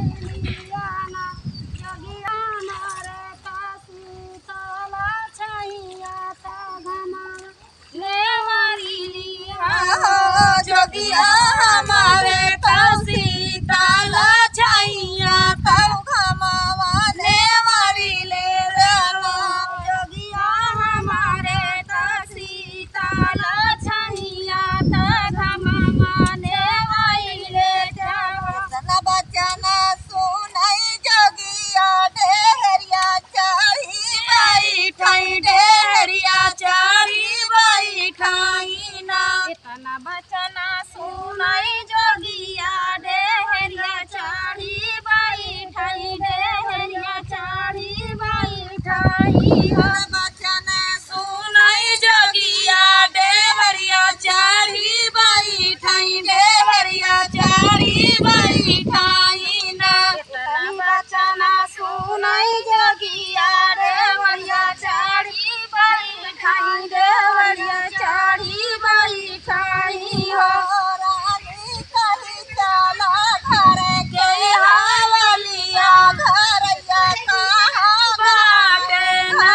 लियाना जोगिया मारे काशी तला छैया ता घमा लेवारी लिया जोगिया हमारे काशी ताला छैया तब घमावा नेवारी ले रवा जोगिया हमारे काशी तला छैया ता घमा लेवारी ले जावा तना बचन सुनई जोगिया डेहरिया चढ़ी बैठाई डेहरिया चढ़ी बैठाई ना इतना बचना सुनाई जोगिया डेहरिया चढ़ी बैठाई डेहरिया चढ़ी बैठाई हो बचन सुनई जोगिया डेहरिया चढ़ी बैठाई डेहरिया चढ़ी बैठाई ना इतना बचना सुनाई जोगिया डेहरिया चढ़ी बैठाई डेहरिया चढ़ी बैठाई हो रानी कही चला घर के हावलिया घरया कहाँ बाटे ना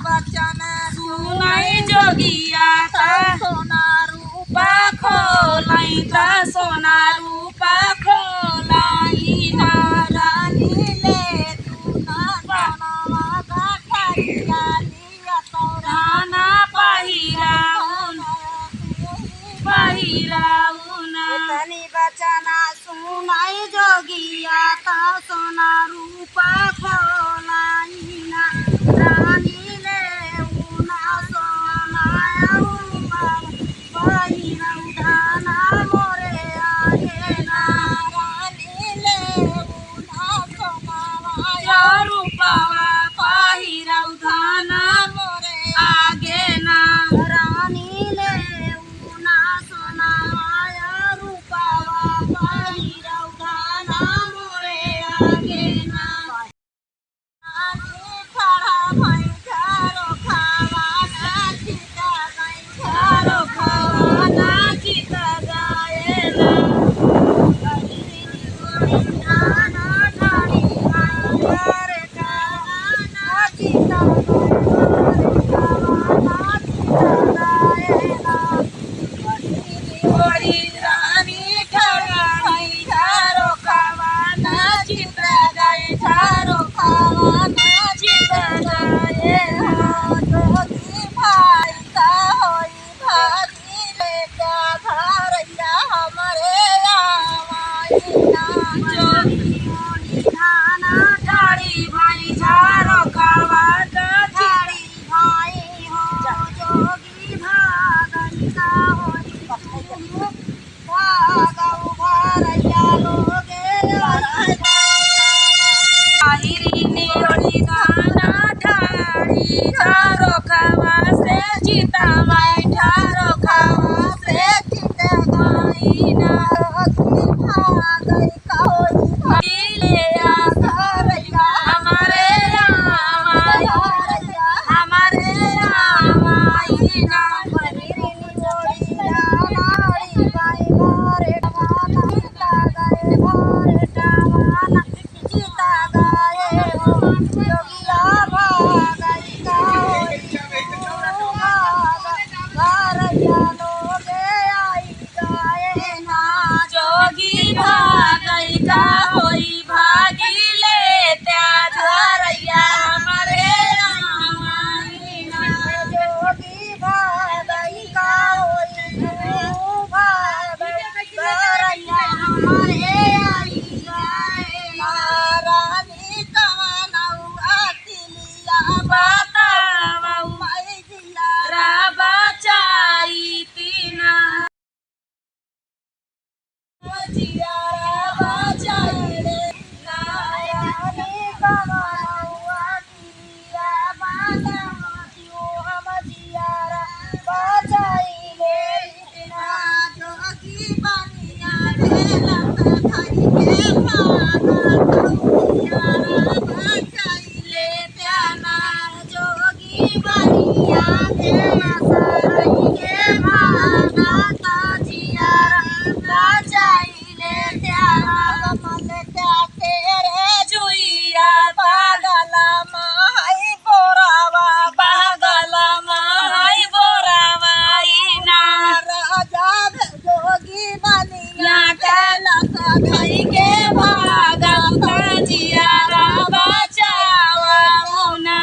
बचन सुनाई जोगिया ता सोना रूपा खोलाई ता सोना रूपा खोलाई ना रानी ले तू ना सोनावा गाठरिया लिया तोरा राना पहिराउना तनी बचना सुनाई जोगिया ता सोना रूपा खोलाई ना रानी ले उना सोना रूपा पहिराउ धाना मोरे आगे ना रानी ले उना सोनावा या रूपावा पहिराउ धाना मोरे आगे ना रानी ले उना सोनावा रूपावा पहिराउ धाना मोरे आगे ना रानी खड़ा भई घरो खावा नाचिता गई घरो खावा नाचिता गाएला धाना ठाड़ी घरे खावा नाचिता गई खावा नाचिता गाएला ओरी रानी खड़ा भई घरो खावा नाचिता गाए घरो खावा नाचिता गाएला जोगी भाई का होई भागी लेका घरैया हमरे आवाईना जोगी मोनी धाना ठाड़ी भाई झारो खावा ठाड़ी भाई हो जोगी भागई का होई भागऊ घरैया लोगे आहिरी नियोड़ी धाना ठाड़ी झारो खावा से जीता माई ठारो खावा से चिते गई ना भागई का होई ले आ घरैया हमारे रामाई हमारे रामाई ना जोगी भागई का होई भागी ले त्या धरैया हमारे रामाई ना राबा चाई तीना जियारा बाचाई रे जुइया पागला माई बोरावा पागला माई बोरावा इना या धई के भागल जियारा बचावा मुना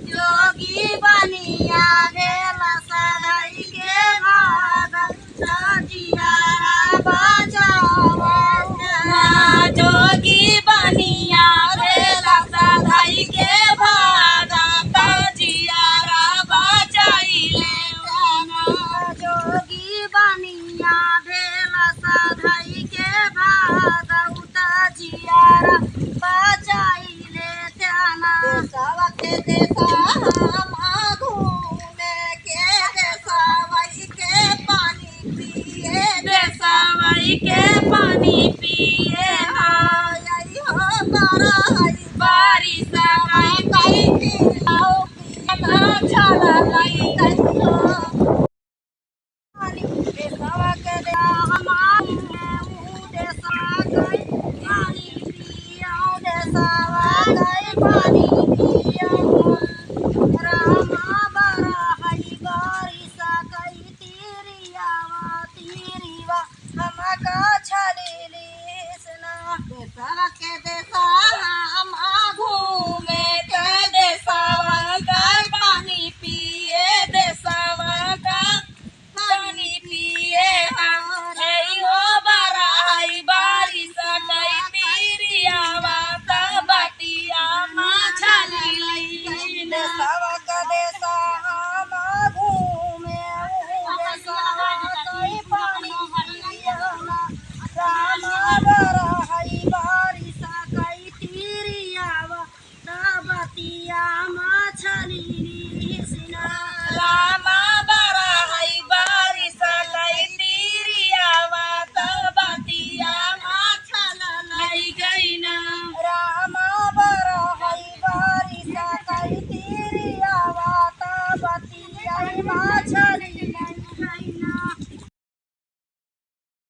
जोगी बनिया भेला सदाई के भागल जियारा बचावा जोगी बनिया भेला साधाई के भागा जियारा बचाई ले जोगी बनिया भेला सदाई के भागल जियारा बचाई ले त्याना